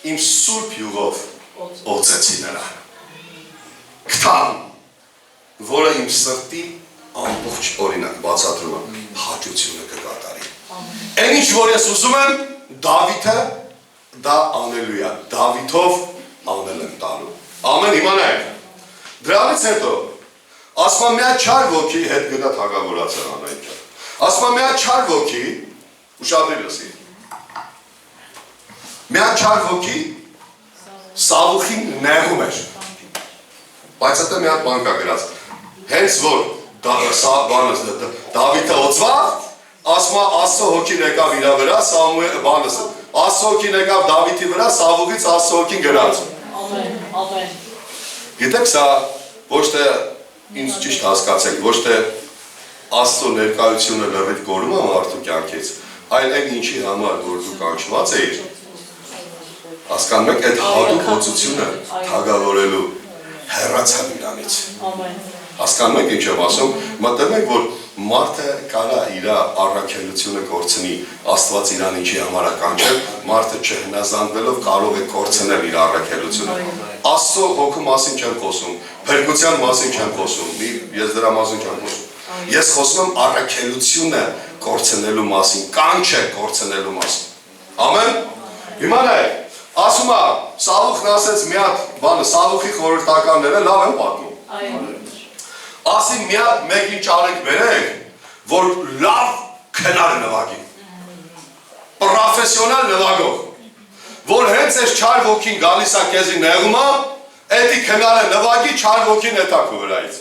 իմ սուրբ յուղով օծեցի նրան։ Գտան, որը իմ սրտի ամբողջ օրինակ բացատրում է հաճությունը կկատարի։ Այն ինչ որ ես ուզում եմ Դավիթը դա անելու է, Դավիթով անել եմ տալու։ Ամեն իմանայք։ Դրանից հետո ասма միա չար ոգի հետ գնա թագավորացան անայքը։ Ասма միա չար ոգի ուշադրի լսի։ Միա չար ոգի Սավուխին նեղում էր։ Բայց հետո մի հատ բան կա գրած։ Հենց որ Դավիթը օծավ, ասма Աստծո հոգին եկավ իր վրա, Աստծո հոգին եկավ Դավիթի վրա, Սավուխից Աստծո հոգին գնաց։ Ամեն։ Գիտեք սա ոչ թե ինձ ճիշտ հասկացեք, ոչ թե Աստծո ներկայությունը լրիվ կորում է մարդու կյանքից, այլ այն ինչի համար որ դու կանչված էիր, հասկանում եք այդ հատուկ օծությունը թագավորելու հեռացան իրանից։ Հասկանում եք ինչ եմ ասում, մտնում եք որ մարդը կարա իր առաքելությունը կորցնի, Աստված իրան ինչի համար է կանչել, մարդը չհնազանդվելով կարող է կորցնել իր առաքելությունը։ Աստծո հոգու մասին չեմ խոսում, փրկության մասին չեմ խոսում, ես դրա մասին չեմ խոսում։ Ես խոսում եմ առաքելությունը կորցնելու մասին, կանչը կորցնելու մասին։ Ամեն։ Իմանայք, ասում է, Սավուխն ասեց մի հատ բանը, Սավուխի խորհրդականները լավ են պատմում։ Ասին մի հատ մեկին ճարենք բերեք, որ լավ քնար նվագի։ Պրոֆեսիոնալ նվագող, որ հենց այս չար ոգին գալիս է քեզի նեղում է, էդի քնարը նվագի չար ոգին էտա քո վրայից։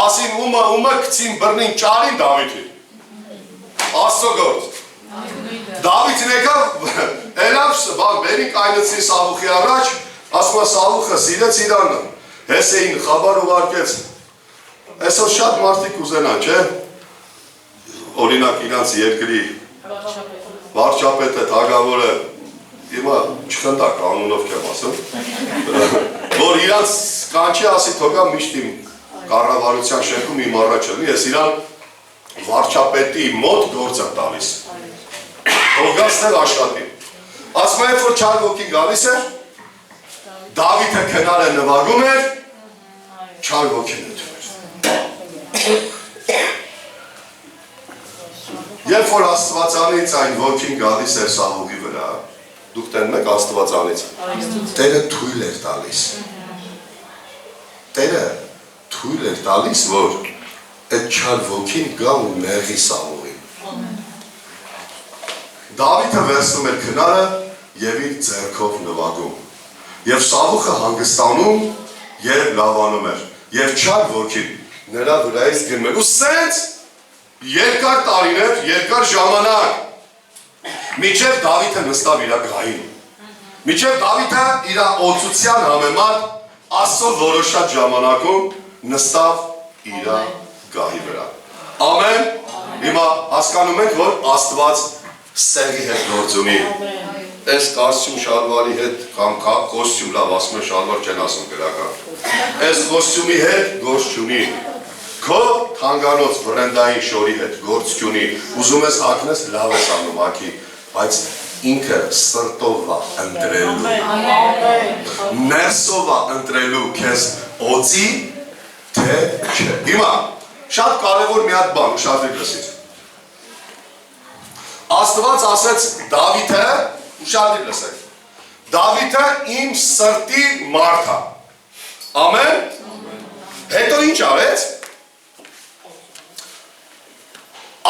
Ասին ումը գցին բռնին ճարին Դավիթին։ Աստծո գործ։ Դավիթն եկավ, ելավ բերին կայնեցին Սավուխի առաջ, ասում է Սավուխը սիրեց իրանը, Հեսեին խաբար ուղարկեց, այսօր շատ մարդիկ ուզենան, չէ, օրինակ իրանց երկրի վարչապետը, թագավորը, հիմա չխնդակ անունով կեմ ասում, որ իրանց կանչի ասի թողա միշտ իմ կառավարության շենքում իմ առաջ լինի, ես իրան վարչապետի մոտ գործ եմ տալիս, թողացնել աշխատի, ասում է որ չար ոգին գալիս էր, Դավիթը քնար է նվագում էր, չար ոգին է թվում էր։ Երբ որ Աստվածանից այն ոգին գալիս էր Սավուխի վրա, դուք տենում եք Աստվածանից, Տերը թույլ էր տալիս։ Տերը թույլ էր տալիս, որ այդ չար ոգին գա ու նեղի Սավուխին։ Դավիթը վերցնում էր քնարը և իր ձեռքով նվագում։ Եվ Սավուխը հանգստանում և լավանում էր, և չար ոգին նրա վրայից գնում էր, ու սենց երկար տարիներ, երկար ժամանակ, միջև Դավիթը նստավ իր գահին, միջև Դավիթը իր օծության համեմատ Աստծո որոշած ժամանակում նստավ իր գահի վրա։ Ամեն, հիմա հասկանում ենք, որ Աստված սեղի հետ գործ ունի։ Այս կոստյում շալվարի հետ կամ կոստյում լավ ասում է շալվար չեն ասում գրական։ Այս կոստյումի հետ գործ չունի։ Քո թանգանոց բրենդային շորի հետ գործ չունի։ Ուզում ես հագնես լավ ես անում հագի, բայց ինքը սրտով է ընտրելու։ Ներսով է ընտրելու քեզ օծի թե չէ։ Հիմա շատ կարևոր մի հատ բան ուշադրի լսիր։ Աստված ասեց Դավիթը ուշադրի լսեք, Դավիթը իմ սրտի մարդ է, ամեն, հետո ինչ արեց,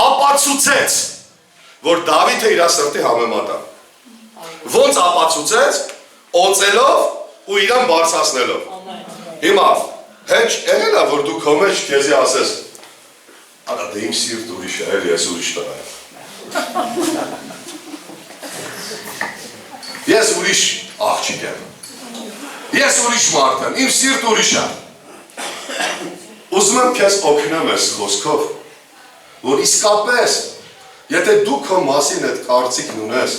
ապացուցեց, որ Դավիթը իր սրտի համեմատ է, ոնց ապացուցեց, օծելով ու իրան բարձրացնելով, հիմա, հեչ եղել է, որ դու քո մեջ քեզի ասես, արա դե իմ սիրտ ուրիշ է, էլ ես ուրիշ տղա եմ, Ես ուրիշ աղջիկ եմ, ես ուրիշ մարդ եմ, իմ սիրտ ուրիշ է, ուզում եմ քեզ օգնեմ ես խոսքով, որ իսկապես, եթե դու քո մասին այդ կարծիքն ունես,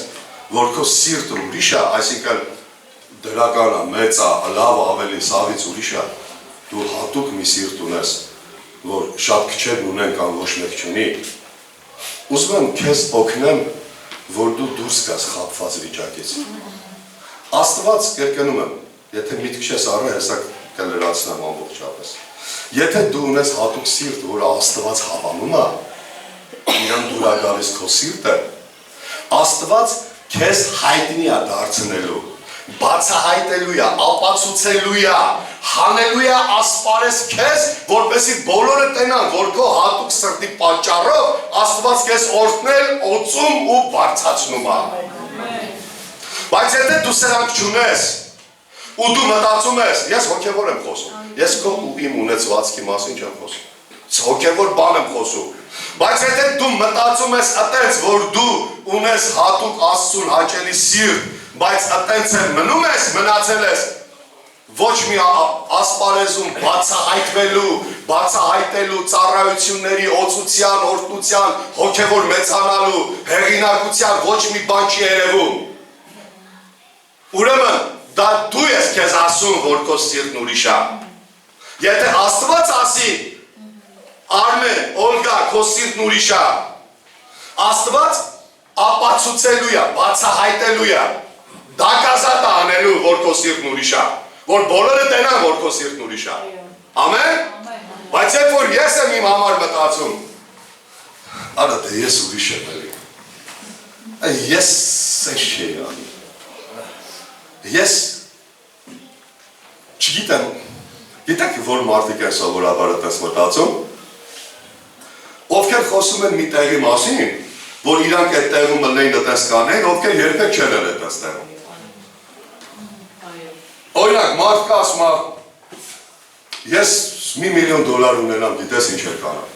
որ քո սիրտը ուրիշ է, այսինքն դրական է, մեծ է, լավ ավելի սավից ուրիշ է, դու հատուկ մի սիրտ ունես, որ շատ քչերն ունեն կամ ոչ մեկ չունի, ուզում եմ քեզ օգնեմ, որ դու դուրս գաս խաբված վիճակից։ Աստված կրկնում եմ, եթե միտք չես առել, հեսա կլրացնեմ ամբողջապես։ Եթե դու ունես հատուկ սիրտ, որը Աստված հավանում է, իրան դուր է գալիս քո սիրտը, Աստված քեզ հայտնի է դարձնելու, բացահայտելու է, ապացուցելու է, հանելու է ասպարեզ քեզ, որպեսզի բոլորը տենան, որ քո հատուկ սրտի պատճառով Աստված քեզ օրհնել, օծում ու բարձրացնում է։ Բայց եթե դու սրանք չունես, ու դու մտածում ես, ես հոգևոր եմ խոսում, ես քո ու իմ ունեցվածքի մասին չեմ խոսում, հոգևոր բան եմ խոսում, բայց եթե դու մտածում ես այտենց, որ դու ունես հատուկ Աստծուն հաճելի սիրտ, բայց այտենց էլ մնում ես, մնացել ես, ոչ մի ասպարեզում բացահայտելու ծառայությունների, օծության, օրհնության, հոգևոր մեծանալու, հեղինակության ոչ մի բան չի երևում։ Ուրեմն դա դու ես քեզ ասում, որ քո սիրտն ուրիշ է։ Եթե Աստված ասի, Արմեն, Օլգա, քո սիրտն ուրիշ է, Աստված ապացուցելու է, բացահայտելու է, դակազատ անելու, որ քո սիրտն ուրիշ է, որ բոլորը տենան, որ քո սիրտն ուրիշ է։ Ամեն։ Բայց երբ որ ես եմ իմ համար մտածում, արա դե ես ուրիշ եմ էլի։ Ես սեշ չի անի։ Ես չգիտեմ, գիտեք որ մարդիկ են սովորաբար այդպես մտածում, ովքեր խոսում են մի տեղի մասին, որ իրանք այդ տեղում լեն այդպես կանեն, ովքեր երբեք չեն էլ այդպես տեղում։ Օրինակ, մարդ կա ասում է, ես $1 միլիոն ունենամ, գիտես ինչ էր կանամ։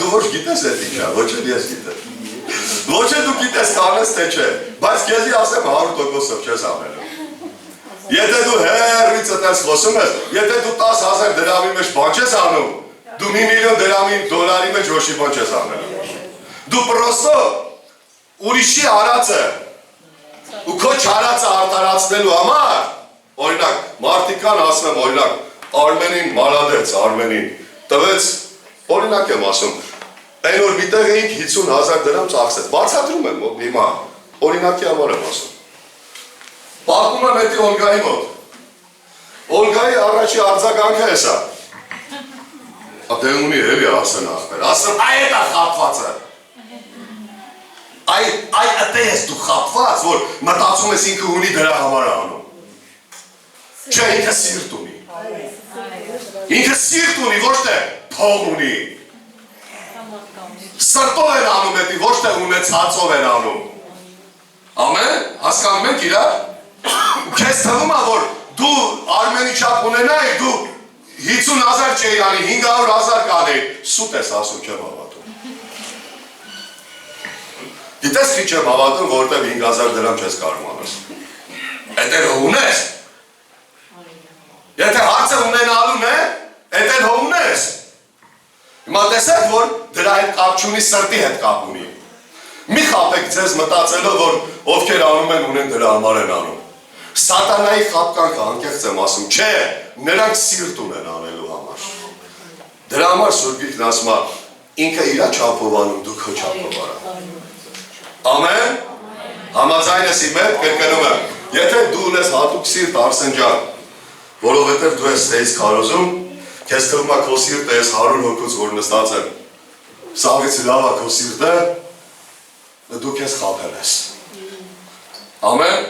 Դու ոչ գիտես այդ ինչա, ոչ էլ ես գիտեմ։ Ոչ է դու գիտես կանես թե չէ, բայց քեզի ասեմ 100%-ով չես անելու։ Եթե դու հեռվից այդպես խոսում ես, եթե դու 10,000 դրամի մեջ բան չես անում, դու $1 միլիոն դոլարի մեջ ոչ մի բան չես անելու։ Դու պրոստո ուրիշի արածը ու քո չարածը արտարացնելու համար, օրինակ, մարդիկան ասում եմ, օրինակ, Արմենին մալադեց, Արմենին տվեց, օրինակ եմ ասում, այն որ միտեղ էինք 50,000 դրամ ծախսեց, բացատրում եմ հիմա, օրինակի համար եմ ասում։ Պատմում եմ էդի Օլգայի մոտ, Օլգայի առաջի արձագանքը է սա, դե ունի էլի ասեն ախպեր, ասեմ այ էտ է խապվածը, այ էտե ես դու խապված, որ մտածում ես ինքը ունի դրա համար անում, չէ ինքը սիրտ ունի, ինքը սիրտ ունի, ոչ թե փող ունի, սրտով են անում էդի, ոչ թե ունեցածով են անում, ամեն, հասկանում ենք իրար, քեզ թվում է, որ դու Արմենի չափ ունենայի, դու 50,000 չէի անի, 500,000 կանեի, սուտ ես ասում չեմ հավատում։ Գիտես քիչ եմ հավատում, որտեղ 5,000 դրամ չես կարող անես։ Էդ էլ հո ունես։ Եթե հարցը ունենալուն է, էդ էլ հո ունես։ Հիմա տեսեք, որ դրա հետ կապ չունի, սրտի հետ կապ ունի։ Մի խապեք ձեզ մտածելով, որ ովքեր անում են, ունեն դրա համար են անում։ Սատանայի խապկանքը անկեղծ եմ ասում, չէ, նրանք սիրտ ունեն անելու համար։ Դրա համար Սուրբ Գիրքն ասում է, ինքը իրա չափով անում, դու քո չափով արա։ Ամեն։ Համաձայն ես իմ հետ, կրկնում եմ, եթե դու ունես հատուկ սիրտ, Արսեն ջան, որովհետև դու ես ստեից քարոզում, քեզ թվում է քո սիրտը ես 100 հոգուց որ նստած են։ Սաղից լավ է քո սիրտը, դու քեզ խաբել ես։ Ամեն։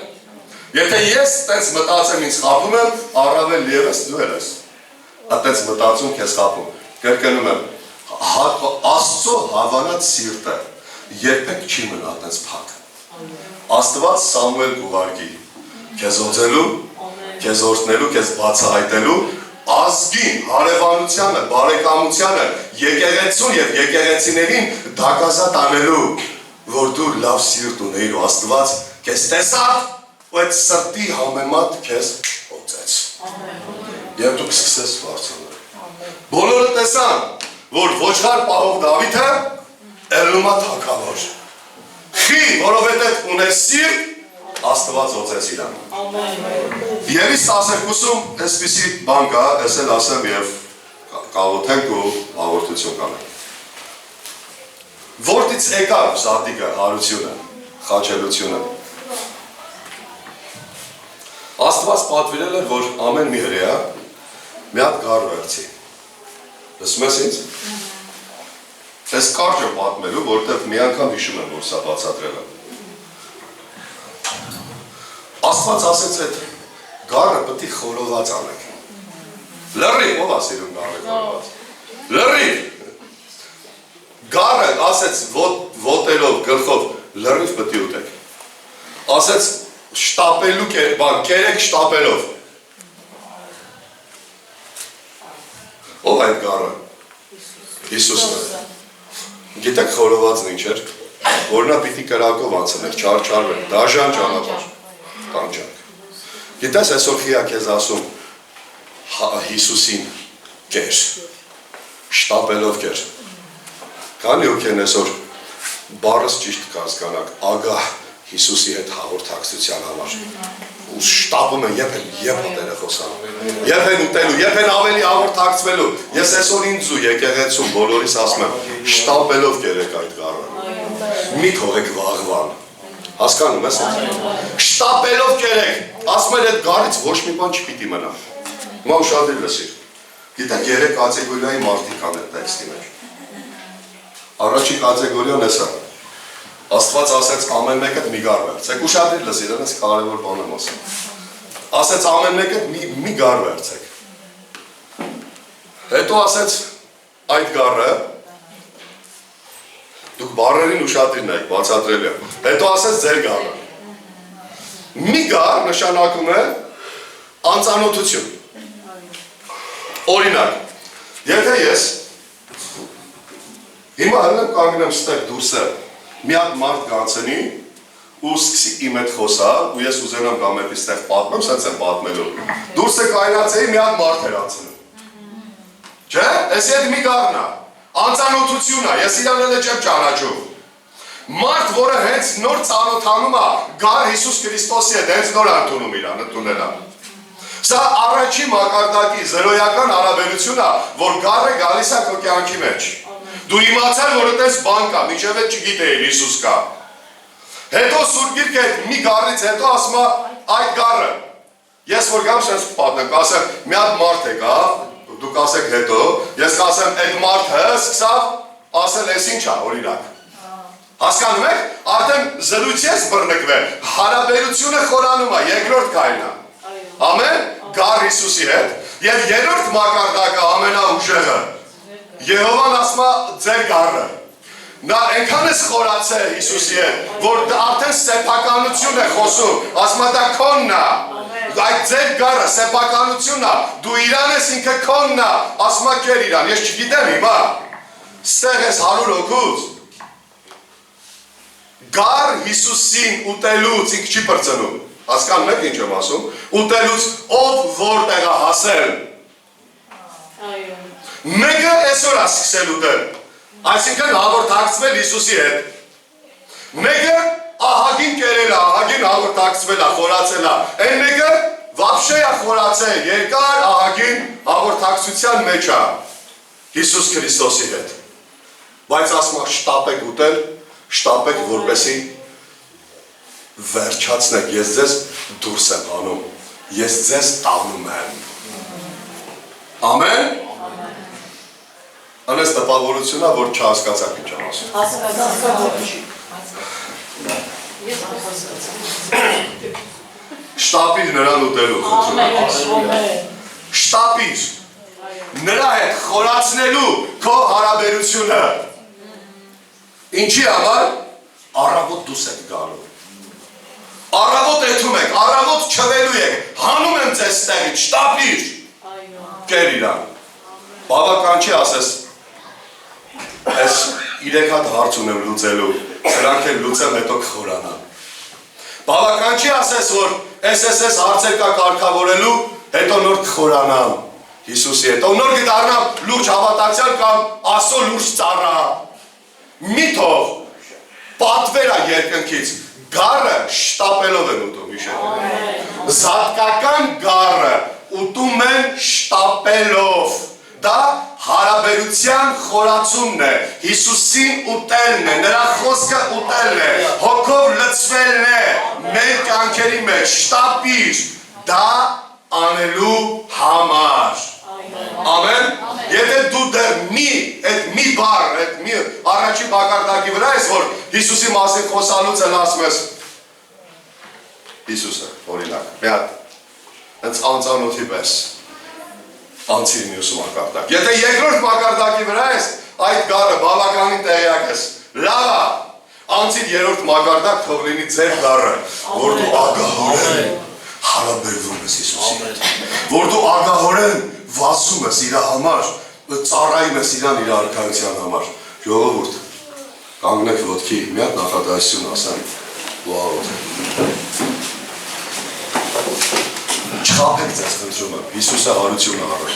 Եթե ես տենց մտածեմ ինձ խապում եմ, առավել ևս դու ես։ Այդպես մտածում քեզ խապում։ Կրկնում եմ, Աստծո հավանած սիրտը երբեք չի մնա այդպես փակ։ Աստված Սամուել կուղարկի քեզ օծելու, քեզ օրհնելու, քեզ բացահայտելու, ազգին, հարևանությանը, բարեկամությանը, եկեղեցուն եւ եկեղեցիներին դակազատ անելու, որ դու լավ սիրտ ունեիր ու Աստված քեզ տեսավ ու այդ սրտի համեմատ քեզ օծեց։ Եվ դու սկսես բարձրանալ։ Բոլորը տեսան, որ ոչխար պահող Դավիթը ելնում է թագավոր։ Խի, որովհետև ունես սիրտ, Աստված օծեց իրան։ Եվ իսկ 12-ում այսպիսի բան կա, ես էլ ասեմ եւ կաղոթենք ու հաղորդություն կանենք։ Որտից եկավ զատիկը, հարությունը, խաչելությունը։ Աստված պատվիրել էր, որ ամեն մի հրեա մի հատ գար վերցի։ Լսում ես ինձ։ Այս կարճը պատմելու, որտեղ մի անգամ հիշում եմ, որ սա բացատրել եմ։ Աստված ասեց այդ գարը պետք է խորոված անեք։ Լրիվ, ով է սիրում գարը խորոված։ Լրիվ։ Գարը ասեց ոտերով, գլխով, լրիվ պետք է ուտեք։ Ասեց շտապելու բան, կերեք շտապելով։ Ով այդ գարը։ Հիսուսն է։ Գիտեք խորովածն ինչ էր, որ նա պիտի կրակով անցներ, չարչարվեր, դաժան ճանապարհ, տանջանք։ Գիտես այսօր խիա քեզ ասում Հիսուսին կեր, շտապելով կեր։ Քանի ոգի են այսօր բառս ճիշտ կհասկանաք, ագահ Հիսուսի հետ հաղորդակցության համար։ Ու շտապում են երբ հոտերը խոսանում, երբ են ուտելու, երբ են ավելի հաղորդակցվելու։ Ես այսօր ինձ ու եկեղեցում բոլորիս ասում եմ, շտապելով կերեք այդ գարը։ Մի թողեք վաղվան։ Հասկանում ես այդ։ Շտապելով կերեք։ Ասում են այդ գարից ոչ մի բան չպիտի մնա։ Հիմա ուշադրիր լսիր։ Գիտեք, 3 կատեգորիայի մարդիկ կան այդ տեքստի մեջ։ Առաջին կատեգորիան էսա։ Աստված ասեց ամեն մեկը մի գար վերցեք, ուշադրիր լսիր, այս կարևոր բան եմ ասում։ Ասեց ամեն մեկը մի գար վերցեք։ Հետո ասեց այդ գարը դուք բառերին ուշադրին եք, բացատրել եմ։ Հետո ասեց ձեր գարը։ Մի գար նշանակում է անծանոթություն։ Օրինակ, եթե ես հիմա հենց կանգնեմ ստեղ դուրսը մի հատ մարդ գանցնի ու սկսի իմ հետ խոսալ ու ես ուզենամ կամ այդտեղ պատմեմ, սենց եմ պատմելու։ Դուրսը կայնացեի մի հատ մարդ էր անցնում։ Չէ՞, էս այդ մի գարն է։ Անծանոթություն է, ես իրան էլ չեմ ճանաչում։ Մարդ, որը հենց նոր ծանոթանում է, գար Հիսուս Քրիստոսի հետ, հենց նոր ընդունում իրան, ընդունել է։ Սա առաջի մակարդակի զրոյական հարաբերություն է, որ գարը գալիս է քո կյանքի մեջ։ Դու իմացար, որ այդպես բան կա, մինչև այդ չգիտեիր Հիսուս կա։ Հետո Սուրբ Գիրքը այդ մի գարից հետո ասում է այդ գարը։ Ես որ գամ sense պատմեմ, ասեմ մի հատ մարդ եկավ, դուք ասեք հետո, ես կասեմ այդ մարդը սկսավ ասել էս ինչ է, օրինակ։ Հասկանում եք, արդեն զրույց բռնկվել, հարաբերությունը խորանում է, երկրորդ քայլն է։ Ամեն գար Հիսուսի հետ, եւ երրորդ մակարդակը ամենաուժեղը Եհովան ասում է ձեր գարը։ Նա այնքան է խորացել Հիսուսի հետ, որ արդեն սեփականություն է խոսում, ասում է դա քոնն է։ Այդ ձեր գարը սեփականությունն է, դու իրան ես, ինքը քոնն է, ասում է կեր իրան, ես չգիտեմ հիմա։ Ստեղ ես 100 հոգուց։ Գար Հիսուսին ուտելուց ինքը չի բրծնում։ Հասկանում եք ինչ եմ ասում։ Ուտելուց ով որտեղ է հասել։ Այո։ Մեկը այսօր է սկսել ուտել, այսինքն հաղորդակցվել Հիսուսի հետ։ Մեկը ահագին կերել է, ահագին հաղորդակցվել է, խորացել է։ Այն մեկը վաբշե է խորացել, երկար ահագին հաղորդակցության մեջ է Հիսուս Քրիստոսի հետ։ Բայց ասում է շտապեք ուտել, շտապեք որպեսզի վերջացնեք, ես ձեզ դուրս եմ անում, ես ձեզ տանում եմ։ Ամեն։ Անես տպավորությունա, որ չհասկացակ ինչ եմ ասում։ Շտապիր նրան ուտելու խնդրում։ Շտապիր նրա հետ խորացնելու քո հարաբերությունը։ Ինչի համար առավոտ դուս եք գալու։ Առավոտ եթում եք, առավոտ չվելու եք, հանում եմ ձեզ ստեղից, շտապիր։ Կեր իրան։ Բավական չի ասես, ես 3 հատ հարց ունեմ լուծելու, սրանք էլ լուծեմ հետո կխորանամ։ Բավական չի ասես, որ ես հարցեր կա կարգավորելու, հետո նոր կխորանամ Հիսուսի հետ, նոր կդառնամ լուրջ հավատացյալ կամ Աստծո լուրջ ծառա։ Մի թող պատվեր է երկնքից, գառը շտապելով են ուտում, հիշեք։ Զատկական գառը ուտում են շտապելով, Դա հարաբերության խորացումն է, Հիսուսին ուտելն է, նրա խոսքը ուտելն է, հոգով լցվելն է, մեր կյանքերի մեջ, շտապիր, դա անելու համար։ Ամեն։ Եթե դու դեռ այդ մի բառ, այդ մի առաջին մակարդակի վրա ես, որ Հիսուսի մասին խոսալուց էլ ասում ես Հիսուսը, օրինակ, մի հատ, հենց անծանոթի պես, անցիր մյուս մակարդակ։ Եթե երկրորդ մակարդակի վրա ես, այդ գառը բավականին տեղյակ ես, լավ է, անցիր երրորդ մակարդակ թող լինի ձեր գառը, որ դու ագահորեն հարաբերվում ես Հիսուսին, որ դու ագահորեն վազում ես իր համար, ծառայում ես իրան իր արքայության համար։ Ժողովուրդ, կանգնեք ոտքի, մի հատ նախադասություն ասեմ, չխաբեք ձեզ խնդրում եմ, Հիսուսը հարությունը առել։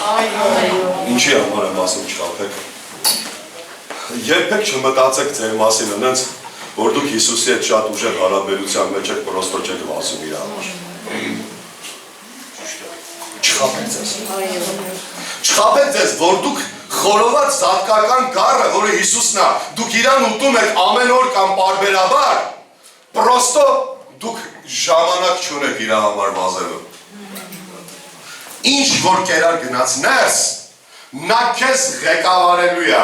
Ինչի համար եմ ասում չխաբեք։ Երբեք չմտածեք ձեր մասին ընենց, որ դուք Հիսուսի հետ շատ ուժեղ հարաբերության մեջ եք, պրոստո չեք վազում իր համար։ Չխաբեք ձեզ։ Չխաբեք ձեզ, որ դուք խորոված զատկական գառը, որը Հիսուսն է, դուք իրան ուտում եք ամեն օր կամ պարբերաբար, պրոստո դուք ժամանակ չունեք իր համար վազելու։ Ինչ որ կերար գնաց ներս, նա քեզ ղեկավարելու է,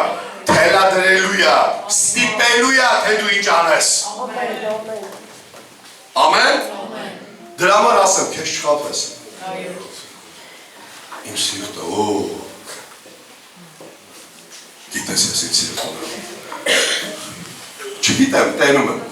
թելադրելու է, ստիպելու է, թե դու ինչ անես։ Ամեն։ Դրա համար ասեմ, քեզ չխաբես։ Իմ սիրտը, գիտես ես իմ սիրտը։ Չգիտեմ, տենում եմ,